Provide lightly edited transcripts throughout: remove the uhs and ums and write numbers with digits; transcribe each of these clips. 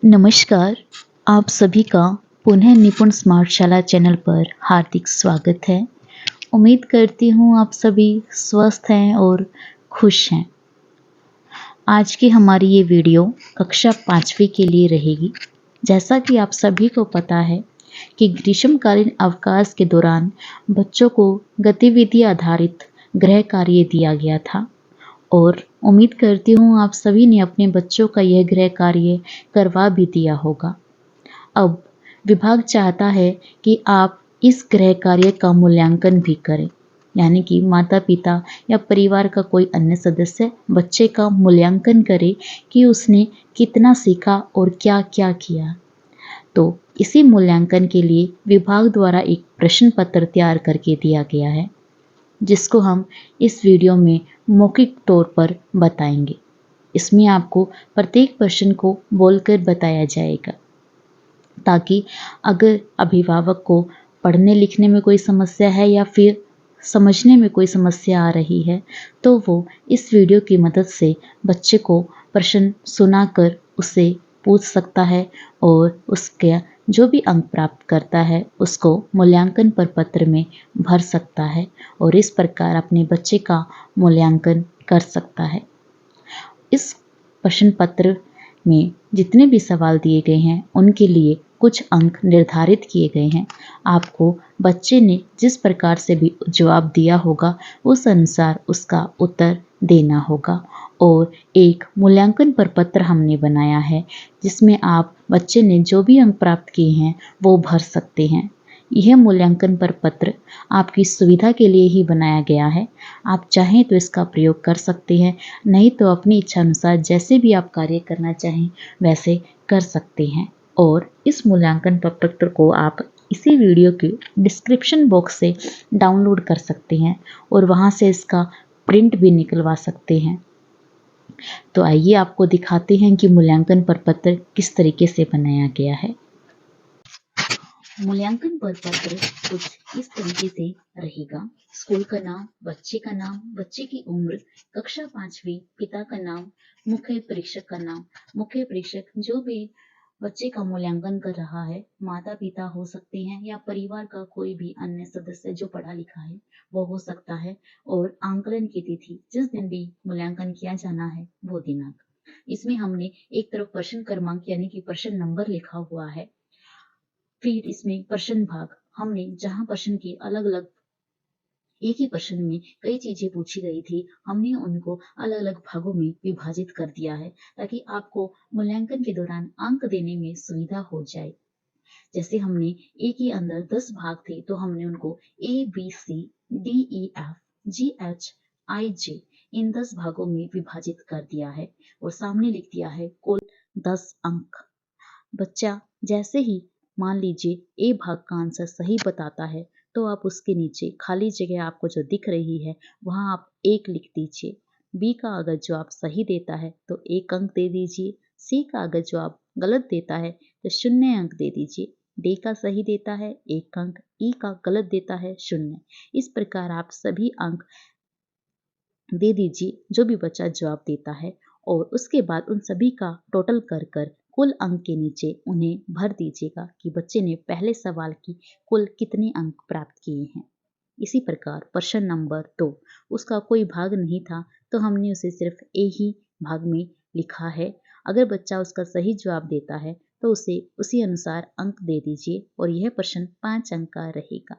नमस्कार, आप सभी का पुनः निपुण स्मार्टशाला चैनल पर हार्दिक स्वागत है। उम्मीद करती हूँ आप सभी स्वस्थ हैं और खुश हैं। आज की हमारी ये वीडियो कक्षा 5वीं के लिए रहेगी। जैसा कि आप सभी को पता है कि ग्रीष्मकालीन अवकाश के दौरान बच्चों को गतिविधि आधारित गृह कार्य दिया गया था और उम्मीद करती हूँ आप सभी ने अपने बच्चों का यह गृह कार्य करवा भी दिया होगा। अब विभाग चाहता है कि आप इस गृह कार्य का मूल्यांकन भी करें, यानी कि माता पिता या परिवार का कोई अन्य सदस्य बच्चे का मूल्यांकन करे कि उसने कितना सीखा और क्या क्या किया। तो इसी मूल्यांकन के लिए विभाग द्वारा एक प्रश्न पत्र तैयार करके दिया गया है, जिसको हम इस वीडियो में मौखिक तौर पर बताएंगे। इसमें आपको प्रत्येक प्रश्न को बोलकर बताया जाएगा, ताकि अगर अभिभावक को पढ़ने लिखने में कोई समस्या है या फिर समझने में कोई समस्या आ रही है तो वो इस वीडियो की मदद से बच्चे को प्रश्न सुनाकर उससे पूछ सकता है और उसके जो भी अंक प्राप्त करता है उसको मूल्यांकन प्रपत्र में भर सकता है और इस प्रकार अपने बच्चे का मूल्यांकन कर सकता है। इस प्रश्न पत्र में जितने भी सवाल दिए गए हैं उनके लिए कुछ अंक निर्धारित किए गए हैं। आपको बच्चे ने जिस प्रकार से भी जवाब दिया होगा उस अनुसार उसका उत्तर देना होगा और एक मूल्यांकन प्रपत्र हमने बनाया है, जिसमें आप बच्चे ने जो भी अंक प्राप्त किए हैं वो भर सकते हैं। यह मूल्यांकन प्रपत्र आपकी सुविधा के लिए ही बनाया गया है। आप चाहें तो इसका प्रयोग कर सकते हैं, नहीं तो अपनी इच्छा अनुसार जैसे भी आप कार्य करना चाहें वैसे कर सकते हैं। और इस मूल्यांकन प्रपत्र को आप इसी वीडियो के डिस्क्रिप्शन बॉक्स से डाउनलोड कर सकते हैं और वहां से इसका प्रिंट भी निकलवा सकते हैं। तो आइए आपको दिखाते हैं कि मूल्यांकन प्रपत्र किस तरीके से बनाया गया है। मूल्यांकन प्रपत्र कुछ इस तरीके से रहेगा। स्कूल का नाम, बच्चे का नाम, बच्चे की उम्र, कक्षा 5वीं, पिता का नाम, मुख्य परीक्षक का नाम। मुख्य परीक्षक जो भी बच्चे का मूल्यांकन कर रहा है, माता पिता हो सकते हैं या परिवार का कोई भी अन्य सदस्य जो पढ़ा लिखा है वो हो सकता है। और आंकलन की तिथि, जिस दिन भी मूल्यांकन किया जाना है वो दिनांक। इसमें हमने एक तरफ प्रश्न क्रमांक यानी कि प्रश्न नंबर लिखा हुआ है। फिर इसमें प्रश्न भाग, हमने जहां प्रश्न के अलग अलग एक ही प्रश्न में कई चीजें पूछी गई थी, हमने उनको अलग अलग भागों में विभाजित कर दिया है, ताकि आपको मूल्यांकन के दौरान अंक देने में सुविधा हो जाए। जैसे हमने एक ही अंदर 10 भाग थे तो हमने उनको ABCDEFGHIJ इन 10 भागों में विभाजित कर दिया है और सामने लिख दिया है कुल 10 अंक। बच्चा जैसे ही मान लीजिए ए भाग का आंसर सही बताता है तो आप उसके नीचे खाली जगह आपको जो दिख रही है वहां आप 1 लिख दीजिए। बी का अगर जवाब सही देता है तो 1 अंक दे दीजिए। सी का अगर जवाब गलत देता है तो 0 अंक दे दीजिए। डी का सही देता है 1 अंक, ई का गलत देता है 0। इस प्रकार आप सभी अंक दे दीजिए जो भी बच्चा जवाब देता है और उसके बाद उन सभी का टोटल कर कर कुल अंक के नीचे उन्हें भर दीजिएगा कि बच्चे ने पहले सवाल की कुल कितने अंक प्राप्त किए हैं। इसी प्रकार प्रश्न नंबर 2, उसका कोई भाग नहीं था तो हमने उसे सिर्फ ए ही भाग में लिखा है। अगर बच्चा उसका सही जवाब देता है तो उसे उसी अनुसार अंक दे दीजिए और यह प्रश्न 5 अंक का रहेगा।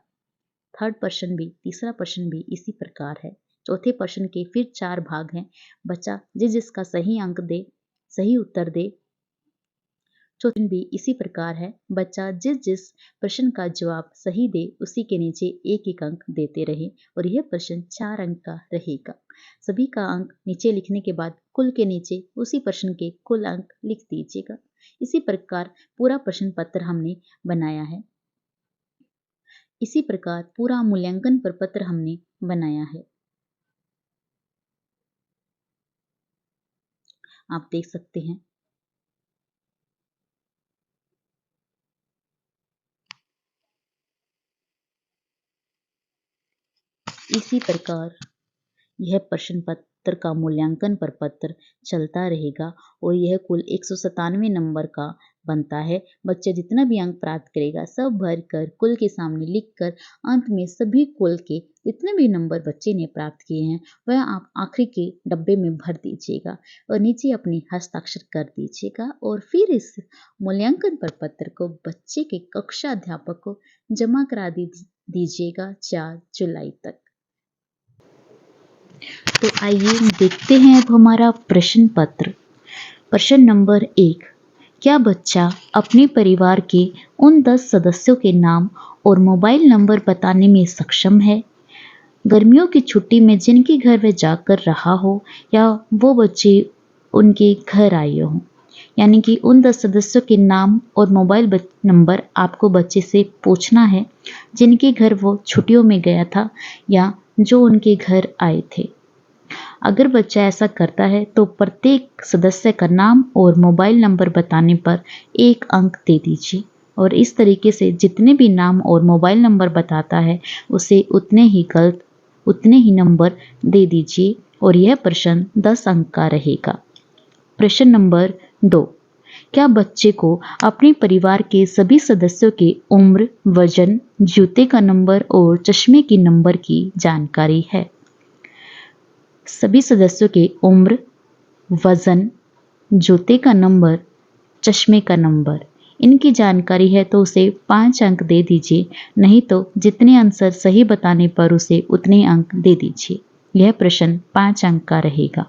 थर्ड प्रश्न भी, तीसरा प्रश्न भी इसी प्रकार है। चौथे प्रश्न के फिर 4 भाग हैं। बच्चा जिसका सही अंक दे, सही उत्तर दे। चौथे भी इसी प्रकार है। बच्चा जिस प्रश्न का जवाब सही दे उसी के नीचे 1 अंक देते रहे और यह प्रश्न 4 अंक का रहेगा। सभी का अंक नीचे लिखने के बाद कुल के नीचे उसी प्रश्न के कुल अंक लिख दीजिएगा। इसी प्रकार पूरा प्रश्न पत्र हमने बनाया है। इसी प्रकार पूरा मूल्यांकन प्रपत्र हमने बनाया है। आप देख सकते हैं। इसी प्रकार यह प्रश्न पत्र का मूल्यांकन प्रपत्र चलता रहेगा और यह कुल 197 नंबर का बनता है। बच्चा जितना भी अंक प्राप्त करेगा सब भर कर कुल के सामने लिख कर अंत में सभी कुल के जितने भी नंबर बच्चे ने प्राप्त किए हैं वह आप आखिरी के डब्बे में भर दीजिएगा और नीचे अपनी हस्ताक्षर कर दीजिएगा और फिर इस मूल्यांकन प्रपत्र को बच्चे के कक्षा अध्यापक को जमा करा दीजिएगा 4 जुलाई तक। तो आइए देखते हैं अब हमारा प्रश्न पत्र। प्रश्न नंबर 1, क्या बच्चा अपने परिवार के उन 10 सदस्यों के नाम और मोबाइल नंबर बताने में सक्षम है? गर्मियों की छुट्टी में जिनके घर वह जाकर रहा हो या वो बच्चे उनके घर आए हों, यानी कि उन 10 सदस्यों के नाम और मोबाइल नंबर आपको बच्चे से पूछना है जिनके घर वो छुट्टियों में गया था या जो उनके घर आए थे। अगर बच्चा ऐसा करता है तो प्रत्येक सदस्य का नाम और मोबाइल नंबर बताने पर 1 अंक दे दीजिए और इस तरीके से जितने भी नाम और मोबाइल नंबर बताता है उसे उतने ही नंबर दे दीजिए और यह प्रश्न 10 अंक का रहेगा। प्रश्न नंबर 2, क्या बच्चे को अपने परिवार के सभी सदस्यों के उम्र, वजन, जूते का नंबर और चश्मे की नंबर की जानकारी है? सभी सदस्यों के उम्र, वजन, जूते का नंबर, चश्मे का नंबर, इनकी जानकारी है तो उसे 5 अंक दे दीजिए, नहीं तो जितने आंसर सही बताने पर उसे उतने अंक दे दीजिए। यह प्रश्न 5 अंक का रहेगा।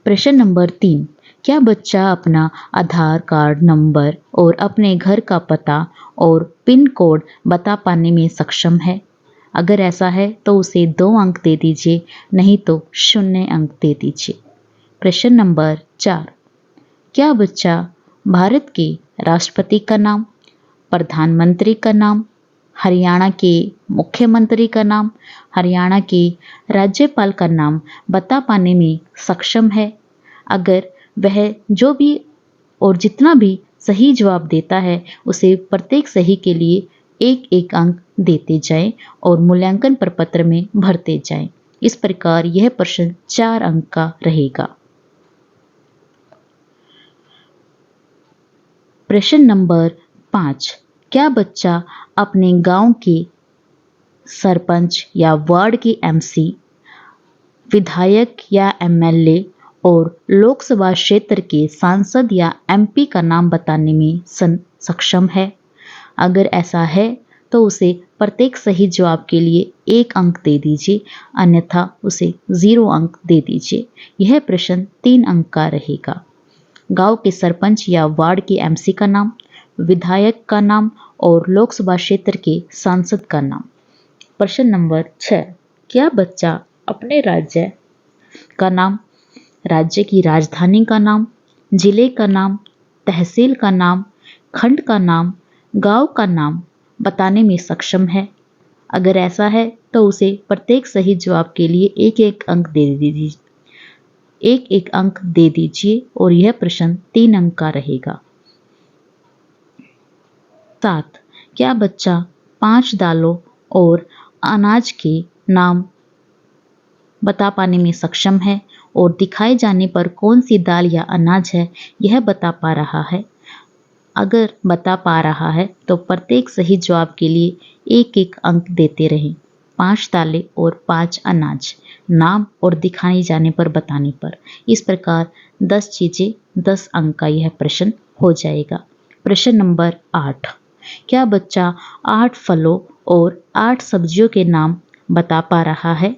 प्रश्न नंबर 3, क्या बच्चा अपना आधार कार्ड नंबर और अपने घर का पता और पिन कोड बता पाने में सक्षम है? अगर ऐसा है तो उसे 2 अंक दे दीजिए, नहीं तो 0 अंक दे दीजिए। प्रश्न नंबर 4, क्या बच्चा भारत के राष्ट्रपति का नाम, प्रधानमंत्री का नाम, हरियाणा के मुख्यमंत्री का नाम, हरियाणा के राज्यपाल का नाम बता पाने में सक्षम है? अगर वह जो भी और जितना भी सही जवाब देता है उसे प्रत्येक सही के लिए 1-1 अंक देते जाएं और मूल्यांकन प्रपत्र में भरते जाएं। इस प्रकार यह प्रश्न 4 अंक का रहेगा। प्रश्न नंबर 5, क्या बच्चा अपने गांव के सरपंच या वार्ड के एमसी, विधायक या एमएलए और लोकसभा क्षेत्र के सांसद या एमपी का नाम बताने में सक्षम है? अगर ऐसा है तो उसे प्रत्येक सही जवाब के लिए 1 अंक दे दीजिए, अन्यथा उसे 0 अंक दे दीजिए। यह प्रश्न 3 अंक का रहेगा। गांव के सरपंच या वार्ड के एमसी का नाम, विधायक का नाम और लोकसभा क्षेत्र के सांसद का नाम। प्रश्न नंबर 6, क्या बच्चा अपने राज्य का नाम, राज्य की राजधानी का नाम, जिले का नाम, तहसील का नाम, खंड का नाम, गांव का नाम बताने में सक्षम है? अगर ऐसा है तो उसे प्रत्येक सही जवाब के लिए 1-1 अंक दे दीजिए, 1-1 अंक दे दीजिए और यह प्रश्न 3 अंक का रहेगा। 7, क्या बच्चा 5 दालों और अनाज के नाम बता पाने में सक्षम है और दिखाए जाने पर कौन सी दाल या अनाज है यह बता पा रहा है? अगर बता पा रहा है तो प्रत्येक सही जवाब के लिए 1-1 अंक देते रहें। 5 दालें और 5 अनाज, नाम और दिखाए जाने पर बताने पर। इस प्रकार 10 चीजें 10 अंक का यह प्रश्न हो जाएगा। प्रश्न नंबर 8, क्या बच्चा 8 फलों और 8 सब्जियों के नाम बता पा रहा है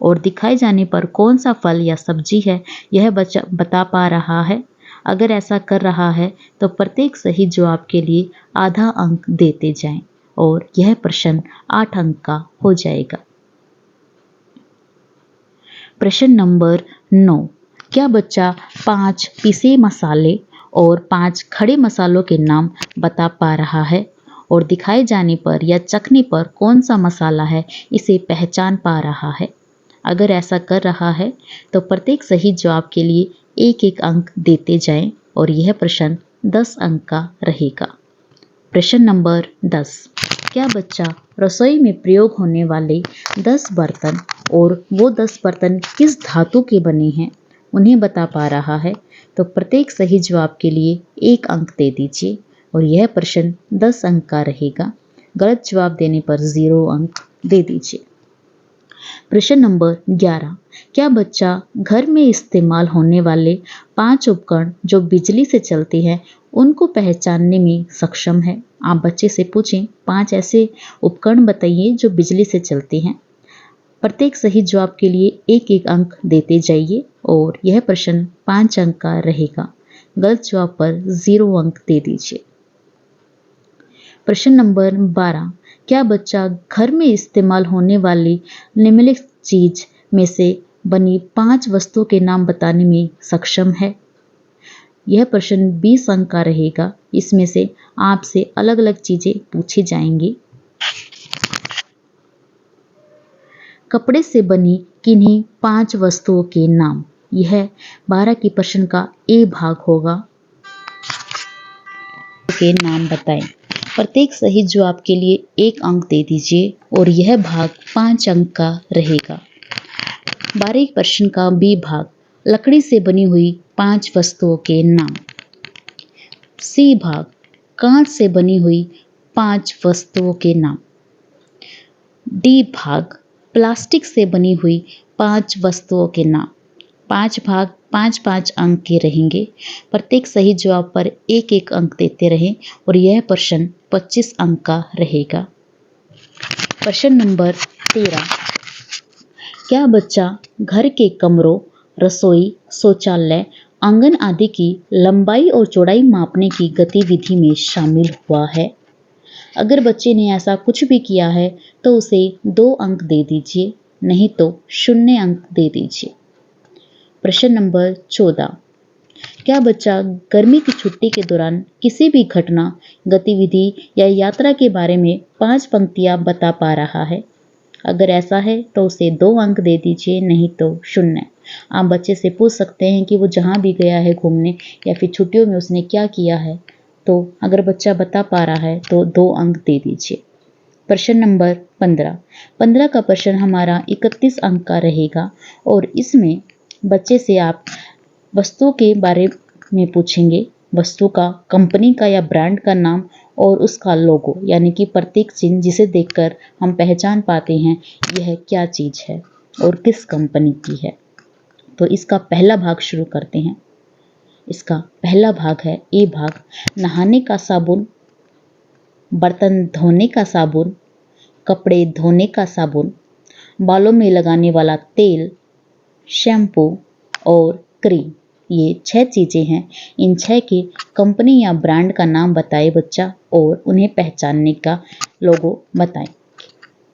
और दिखाए जाने पर कौन सा फल या सब्जी है यह बच्चा बता पा रहा है? अगर ऐसा कर रहा है तो प्रत्येक सही जवाब के लिए आधा अंक देते जाएं और यह प्रश्न 8 अंक का हो जाएगा। प्रश्न नंबर 9, क्या बच्चा 5 पिसे मसाले और 5 खड़े मसालों के नाम बता पा रहा है और दिखाए जाने पर या चखने पर कौन सा मसाला है इसे पहचान पा रहा है? अगर ऐसा कर रहा है तो प्रत्येक सही जवाब के लिए 1-1 अंक देते जाएं और यह प्रश्न 10 अंक का रहेगा। प्रश्न नंबर 10, क्या बच्चा रसोई में प्रयोग होने वाले 10 बर्तन और वो 10 बर्तन किस धातु के बने हैं उन्हें बता पा रहा है? तो प्रत्येक सही जवाब के लिए 1 अंक दे दीजिए और यह प्रश्न 10 अंक का रहेगा। गलत जवाब देने पर 0 अंक दे दीजिए। प्रश्न नंबर 11, क्या बच्चा घर में इस्तेमाल होने वाले 5 उपकरण जो बिजली से चलते हैं उनको पहचानने में सक्षम है? आप बच्चे से पूछें 5 ऐसे उपकरण बताइए जो बिजली से चलते हैं। प्रत्येक सही जवाब के लिए 1-1 अंक देते जाइए और यह प्रश्न 5 अंक का रहेगा। गलत जवाब पर 0 अंक दे दीजिए। प्रश्न नंबर 12, क्या बच्चा घर में इस्तेमाल होने वाली निम्नलिखित चीज में से बनी 5 वस्तुओं के नाम बताने में सक्षम है? यह प्रश्न 20 अंक का रहेगा। इसमें से आपसे अलग अलग चीजें पूछी जाएंगी। कपड़े से बनी किन्हीं 5 वस्तुओं के नाम। यह 12 की प्रश्न का ए भाग होगा। के नाम बताएं। प्रत्येक सही जवाब के लिए 1 अंक दे दीजिए और यह भाग 5 अंक का रहेगा। 12 प्रश्न का बी भाग, लकड़ी से बनी हुई 5 वस्तुओं के नाम। सी भाग, कांच से बनी हुई 5 वस्तुओं के नाम। डी भाग, प्लास्टिक से बनी हुई 5 वस्तुओं के नाम। 5 भाग 5-5 अंक के रहेंगे। प्रत्येक सही जवाब पर 1-1 अंक देते रहें और यह प्रश्न 25 अंक का रहेगा। प्रश्न नंबर 13, क्या बच्चा घर के कमरों, रसोई, शौचालय, आंगन आदि की लंबाई और चौड़ाई मापने की गतिविधि में शामिल हुआ है? अगर बच्चे ने ऐसा कुछ भी किया है तो उसे 2 अंक दे दीजिए, नहीं तो 0 अंक दे दीजिए। प्रश्न नंबर 14, क्या बच्चा गर्मी की छुट्टी के दौरान किसी भी घटना, गतिविधि या यात्रा के बारे में 5 पंक्तियां बता पा रहा है? अगर ऐसा है तो उसे 2 अंक दे दीजिए, नहीं तो 0। आप बच्चे से पूछ सकते हैं कि वो जहाँ भी गया है घूमने या फिर छुट्टियों में उसने क्या किया है, तो अगर बच्चा बता पा रहा है तो 2 अंक दे दीजिए। प्रश्न नंबर 15 का प्रश्न हमारा 31 अंक का रहेगा और इसमें बच्चे से आप वस्तु के बारे में पूछेंगे, वस्तु का, कंपनी का या ब्रांड का नाम और उसका लोगो, यानी कि प्रतीक चिन्ह जिसे देखकर हम पहचान पाते हैं यह क्या चीज है और किस कंपनी की है। तो इसका पहला भाग शुरू करते हैं। इसका पहला भाग है ए भाग, नहाने का साबुन, बर्तन धोने का साबुन, कपड़े धोने का साबुन, बालों में लगाने वाला तेल, शैम्पू और क्रीम। ये 6 चीजें हैं। इन 6 की कंपनी या ब्रांड का नाम बताए बच्चा और उन्हें पहचानने का लोगो बताएं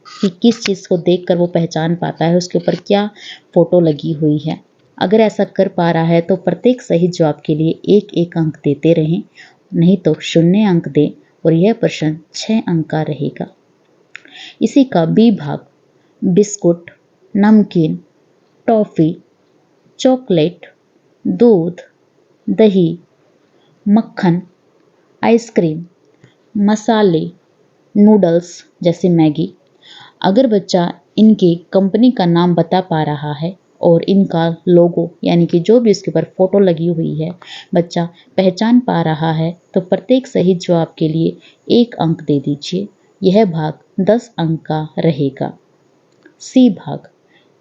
कि किस चीज को देखकर वो पहचान पाता है, उसके ऊपर क्या फोटो लगी हुई है। अगर ऐसा कर पा रहा है तो प्रत्येक सही जवाब के लिए 1-1 अंक देते रहें, नहीं तो 0 अंक दें और यह प्रश्न 6 अंक का रहेगा। इसी का बी भाग, बिस्कुट, नमकीन, टॉफी, चॉकलेट, दूध, दही, मक्खन, आइसक्रीम, मसाले, नूडल्स जैसे मैगी। अगर बच्चा इनके कंपनी का नाम बता पा रहा है और इनका लोगो, यानी कि जो भी इसके ऊपर फोटो लगी हुई है, बच्चा पहचान पा रहा है तो प्रत्येक सही जवाब के लिए 1 अंक दे दीजिए। यह भाग 10 अंक का रहेगा। सी भाग,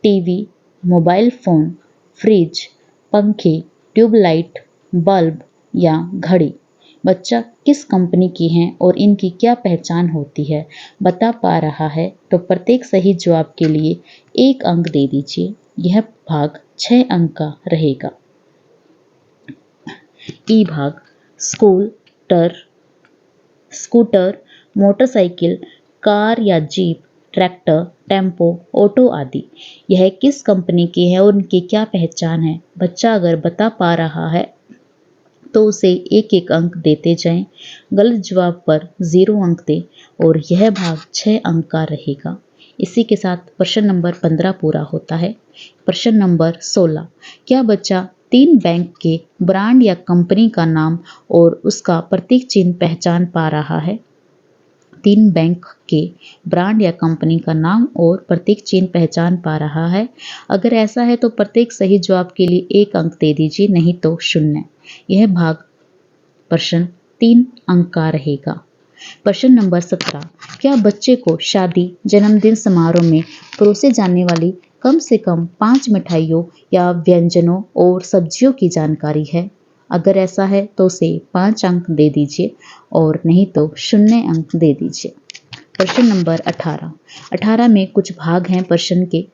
टीवी, मोबाइल फोन, फ्रिज, पंखे, ट्यूबलाइट, बल्ब या घड़ी। बच्चा किस कंपनी की हैं और इनकी क्या पहचान होती है बता पा रहा है तो प्रत्येक सही जवाब के लिए 1 अंक दे दीजिए। यह भाग 6 अंक का रहेगा। ई भाग, स्कूटर, मोटरसाइकिल, कार या जीप, ट्रैक्टर, टेम्पो, ऑटो आदि। यह किस कंपनी की है और उनकी क्या पहचान है? बच्चा अगर बता पा रहा है तो उसे 1-1 अंक देते जाएं। गलत जवाब पर 0 अंक दें और यह भाग 6 अंक का रहेगा। इसी के साथ प्रश्न नंबर 15 पूरा होता है। प्रश्न नंबर 16, क्या बच्चा 3 बैंक के ब्रांड या कंपनी का नाम और उसका प्रतीक चिन्ह पहचान पा रहा है? 3 बैंक के ब्रांड या कंपनी का नाम और प्रत्येक चेन पहचान पा रहा है? अगर ऐसा है तो प्रत्येक सही जवाब के लिए 1 अंक दे दीजिए, नहीं तो 0। यह भाग प्रश्न 3 अंक का रहेगा। प्रश्न नंबर 17, क्या बच्चे को शादी, जन्मदिन समारोह में परोसे जाने वाली कम से कम 5 मिठाइयों या व्यंजनों और सब्जियों की जानकारी है? अगर ऐसा है तो उसे 5 अंक दे दीजिए और नहीं तो 0 अंक दे दीजिए। प्रश्न नंबर 18, 18 में कुछ भाग हैं प्रश्न के,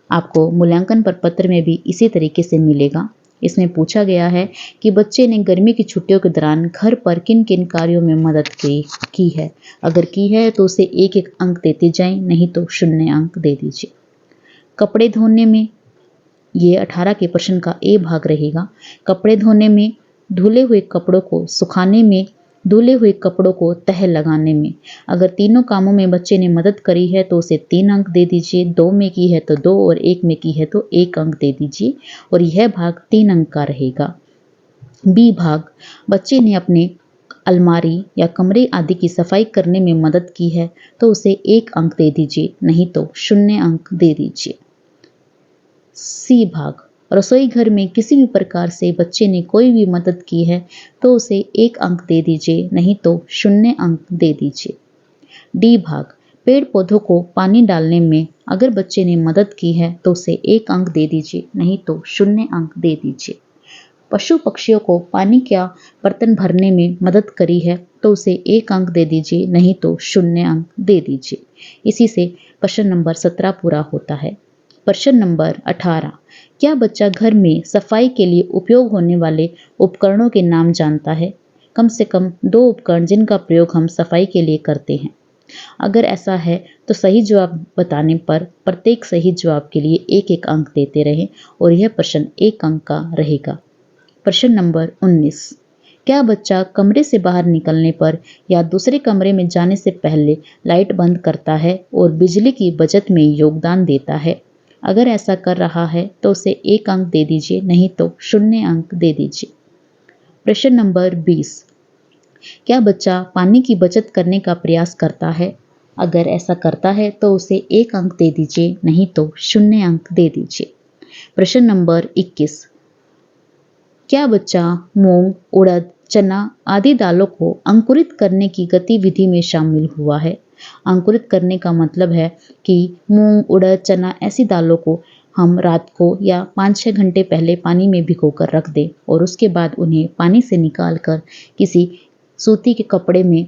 आपको मूल्यांकन प्रपत्र में भी इसी तरीके से मिलेगा। इसमें पूछा गया है कि बच्चे ने गर्मी की छुट्टियों के दौरान घर पर किन किन कार्यों में मदद की है। अगर की है तो उसे 1-1 अंक देते जाएं, नहीं तो 0 अंक दे दीजिए। कपड़े धोने में, ये 18 के प्रश्न का ए भाग रहेगा। कपड़े धोने में, धुले हुए कपड़ों को सुखाने में, धुले हुए कपड़ों को तह लगाने में। अगर तीनों कामों में बच्चे ने मदद करी है तो उसे 3 अंक दे दीजिए, 2 में की है तो 2 और 1 में की है तो 1 अंक दे दीजिए और यह भाग 3 अंक का रहेगा। बी भाग, बच्चे ने अपने अलमारी या कमरे आदि की सफाई करने में मदद की है तो उसे 1 अंक दे दीजिए, नहीं तो 0 अंक दे दीजिए। सी भाग, रसोई घर में किसी भी प्रकार से बच्चे ने कोई भी मदद की है तो उसे 1 अंक दे दीजिए, नहीं तो 0 अंक दे दीजिए। डी भाग, पेड़ पौधों को पानी डालने में अगर बच्चे ने मदद की है तो उसे 1 अंक दे दीजिए, नहीं तो 0 अंक दे दीजिए। पशु पक्षियों को पानी का बर्तन भरने में मदद करी है तो उसे 1 अंक दे दीजिए, नहीं तो 0 अंक दे दीजिए। इसी से प्रश्न नंबर 17 पूरा होता है। प्रश्न नंबर 18, क्या बच्चा घर में सफाई के लिए उपयोग होने वाले उपकरणों के नाम जानता है? कम से कम 2 उपकरण जिनका प्रयोग हम सफाई के लिए करते हैं। अगर ऐसा है तो सही जवाब बताने पर प्रत्येक सही जवाब के लिए 1-1 अंक देते रहें और यह प्रश्न 1 अंक का रहेगा। प्रश्न नंबर 19, क्या बच्चा कमरे से बाहर निकलने पर या दूसरे कमरे में जाने से पहले लाइट बंद करता है और बिजली की बचत में योगदान देता है? अगर ऐसा कर रहा है तो उसे 1 अंक दे दीजिए, नहीं तो 0 अंक दे दीजिए। प्रश्न नंबर 20, क्या बच्चा पानी की बचत करने का प्रयास करता है? अगर ऐसा करता है तो उसे 1 अंक दे दीजिए, नहीं तो 0 अंक दे दीजिए। प्रश्न नंबर 21, क्या बच्चा मूंग, उड़द, चना आदि दालों को अंकुरित करने की गतिविधि में शामिल हुआ है? अंकुरित करने का मतलब है कि मूंग, उड़द, चना ऐसी दालों को हम रात को या 5-6 घंटे पहले पानी में भिगोकर रख दें और उसके बाद उन्हें पानी से निकालकर किसी सूती के कपड़े में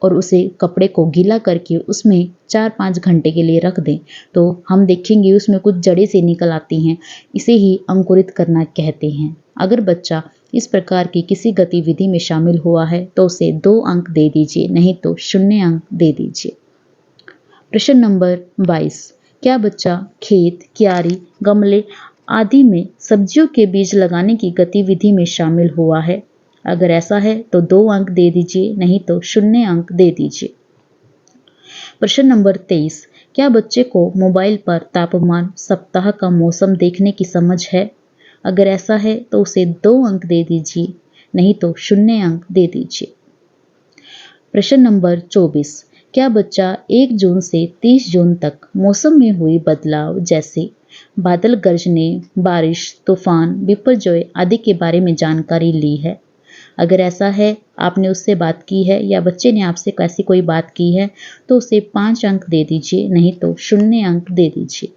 और उसे कपड़े को गीला करके उसमें 4-5 घंटे के लिए रख दें तो हम देखेंगे उसमें कुछ जड़ें से निकल आती हैं। इसे ही अंकुरित करना कहते हैं। अगर बच्चा इस प्रकार की किसी गतिविधि में शामिल हुआ है तो उसे 2 अंक दे दीजिए, नहीं तो 0 अंक दे दीजिए। प्रश्न नंबर 22, क्या बच्चा खेत, क्यारी, गमले आदि में सब्जियों के बीज लगाने की गतिविधि में शामिल हुआ है? अगर ऐसा है तो 2 अंक दे दीजिए, नहीं तो 0 अंक दे दीजिए। प्रश्न नंबर 23, क्या बच्चे को मोबाइल पर तापमान, सप्ताह का मौसम देखने की समझ है? अगर ऐसा है तो उसे 2 अंक दे दीजिए, नहीं तो 0 अंक दे दीजिए। प्रश्न नंबर 24, क्या बच्चा 1 जून से 30 जून तक मौसम में हुई बदलाव जैसे बादल गरजने, बारिश, तूफान, बिपरजॉय आदि के बारे में जानकारी ली है? अगर ऐसा है, आपने उससे बात की है या बच्चे ने आपसे ऐसी कोई बात की है तो उसे 5 अंक दे दीजिए, नहीं तो 0 अंक दे दीजिए।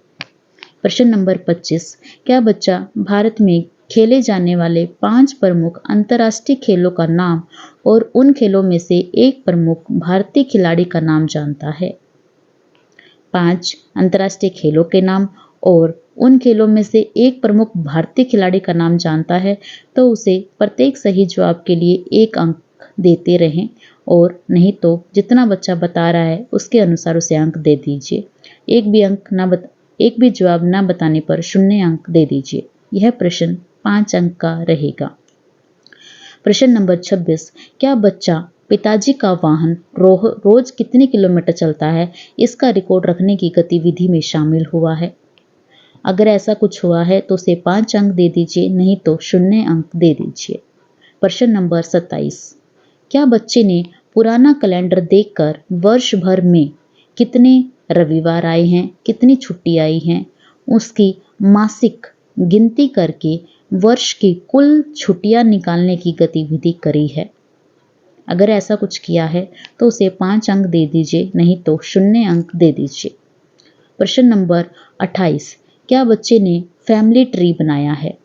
प्रश्न नंबर 25, क्या बच्चा भारत में खेले जाने वाले 5 प्रमुख अंतर्राष्ट्रीय खेलों का नाम और उन खेलों में से एक प्रमुख भारतीय खिलाड़ी का नाम जानता है? 5 अंतर्राष्ट्रीय खेलों के नाम और उन खेलों में से एक प्रमुख भारतीय खिलाड़ी का नाम जानता है तो उसे प्रत्येक सही जवाब के लिए 1 अंक देते रहें और नहीं तो जितना बच्चा बता रहा है उसके अनुसार उसे अंक दे दीजिए। एक भी जवाब ना बताने पर 0 अंक दे दीजिए। यह प्रश्न 5 अंक का रहेगा। प्रश्न नंबर 26, क्या बच्चा पिताजी का वाहन रोज कितने किलोमीटर चलता है इसका रिकॉर्ड रखने की गतिविधि में शामिल हुआ है? अगर ऐसा कुछ हुआ है तो उसे 5 अंक दे दीजिए, नहीं तो 0 अंक दे दीजिए। प्रश्न नंबर 27, क्या बच्चे ने पुराना कैलेंडर देखकर वर्ष भर में कितने रविवार आए हैं, कितनी छुट्टी आई हैं, उसकी मासिक गिनती करके वर्ष की कुल छुट्टियां निकालने की गतिविधि करी है। अगर ऐसा कुछ किया है तो उसे 5 अंक दे दीजिए, नहीं तो 0 अंक दे दीजिए। प्रश्न नंबर 28, क्या बच्चे ने फैमिली ट्री बनाया है?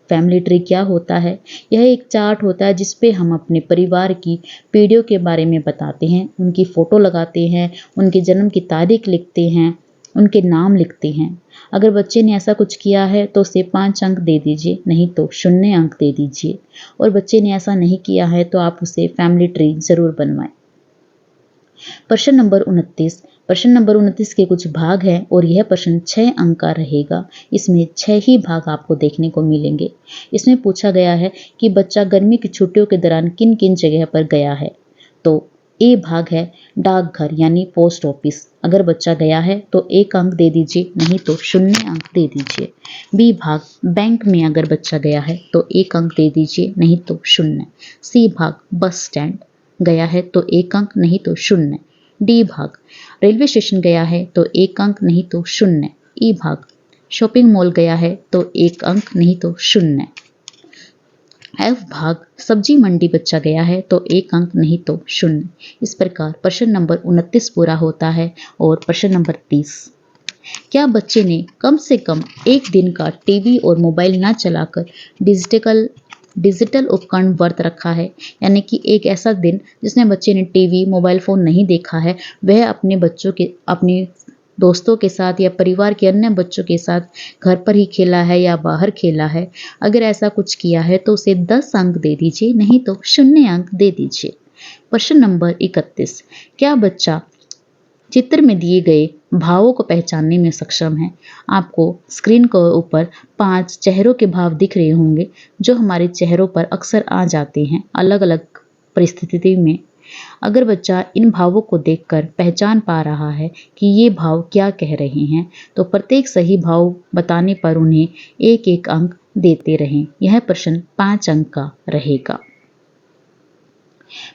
फैमिली ट्री क्या होता है? यह एक चार्ट होता है जिस पे हम अपने परिवार की पीढ़ियों के बारे में बताते हैं, उनकी फ़ोटो लगाते हैं, उनके जन्म की तारीख लिखते हैं, उनके नाम लिखते हैं। अगर बच्चे ने ऐसा कुछ किया है तो उसे 5 अंक दे दीजिए, नहीं तो 0 अंक दे दीजिए। और बच्चे ने ऐसा नहीं किया है तो आप उसे फैमिली ट्री ज़रूर बनवाएं। प्रश्न नंबर 29, प्रश्न नंबर 29 के कुछ भाग हैं और यह प्रश्न 6 अंक का रहेगा। इसमें 6 ही भाग आपको देखने को मिलेंगे। इसमें पूछा गया है कि बच्चा गर्मी की छुट्टियों के दौरान किन किन जगह पर गया है। तो ए भाग है डाकघर यानी पोस्ट ऑफिस। अगर बच्चा गया है तो 1 अंक दे दीजिए, नहीं तो 0 अंक दे दीजिए। बी भाग बैंक में अगर बच्चा गया है तो 1 अंक दे दीजिए, नहीं तो 0। सी भाग बस स्टैंड गया है तो 1 अंक, नहीं तो 0। डी भाग रेलवे स्टेशन गया है तो 1 अंक, नहीं तो 0। ई भाग शॉपिंग मॉल गया है तो 1 अंक, नहीं तो 0। एफ भाग सब्जी मंडी बच्चा गया है तो 1 अंक, नहीं तो 0। इस प्रकार प्रश्न नंबर 29 पूरा होता है। और प्रश्न नंबर 30, क्या बच्चे ने कम से कम 1 दिन का टीवी और मोबाइल न चलाकर डिजिटल उपकरण वर्त रखा है? यानी कि एक ऐसा दिन जिसमें बच्चे ने टीवी मोबाइल फ़ोन नहीं देखा है, वह अपने दोस्तों के साथ या परिवार के अन्य बच्चों के साथ घर पर ही खेला है या बाहर खेला है। अगर ऐसा कुछ किया है तो उसे 10 अंक दे दीजिए, नहीं तो 0 अंक दे दीजिए। प्रश्न नंबर 31, क्या बच्चा चित्र में दिए गए भावों को पहचानने में सक्षम है? आपको स्क्रीन के ऊपर 5 चेहरों के भाव दिख रहे होंगे जो हमारे चेहरों पर अक्सर आ जाते हैं अलग अलग परिस्थिति में। अगर बच्चा इन भावों को देखकर पहचान पा रहा है कि ये भाव क्या कह रहे हैं, तो प्रत्येक सही भाव बताने पर उन्हें 1-1 अंक देते रहें। यह प्रश्न 5 अंक का रहेगा।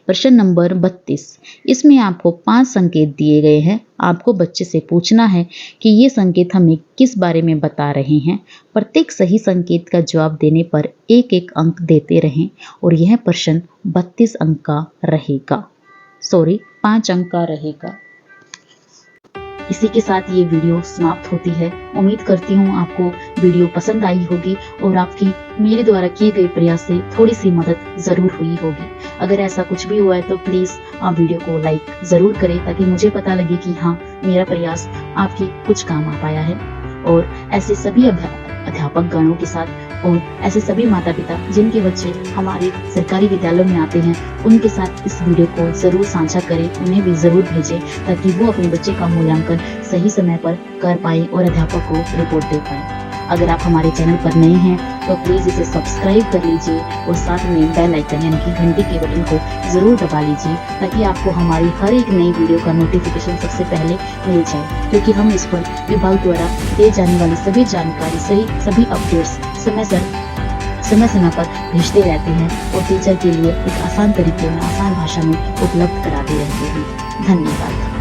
प्रश्न नंबर 32, इसमें आपको 5 संकेत दिए गए हैं। आपको बच्चे से पूछना है कि ये संकेत हमें किस बारे में बता रहे हैं। प्रत्येक सही संकेत का जवाब देने पर 1-1 अंक देते रहें और यह प्रश्न 32 अंक का रहेगा, 5 अंक का रहेगा। इसी के साथ ये वीडियो समाप्त होती है। उम्मीद करती हूँ आपको वीडियो पसंद आई होगी और आपकी मेरे द्वारा किए गए प्रयास से थोड़ी सी मदद ज़रूर हुई होगी। अगर ऐसा कुछ भी हुआ है तो प्लीज़ आप वीडियो को लाइक ज़रूर करें ताकि मुझे पता लगे कि हाँ, मेरा प्रयास आपकी कुछ काम आ पाया है। और ऐसे सभी अध्यापक गणों के साथ और ऐसे सभी माता पिता जिनके बच्चे हमारे सरकारी विद्यालयों में आते हैं, उनके साथ इस वीडियो को ज़रूर साझा करें, उन्हें भी ज़रूर भेजें ताकि वो अपने बच्चे का मूल्यांकन सही समय पर कर पाए और अध्यापक को रिपोर्ट दे पाए। अगर आप हमारे चैनल पर नए हैं तो प्लीज़ इसे सब्सक्राइब कर लीजिए और साथ में बेल आइकन यानी कि घंटी के बटन को ज़रूर दबा लीजिए ताकि आपको हमारी हर एक नई वीडियो का नोटिफिकेशन सबसे पहले मिल जाए, क्योंकि हम इस पर विभाग द्वारा दी जाने वाली सभी जानकारी सभी अपडेट्स समय समय पर भेजते रहते हैं और टीचर के लिए एक आसान तरीके में आसान भाषा में उपलब्ध कराते रहते हैं। धन्यवाद।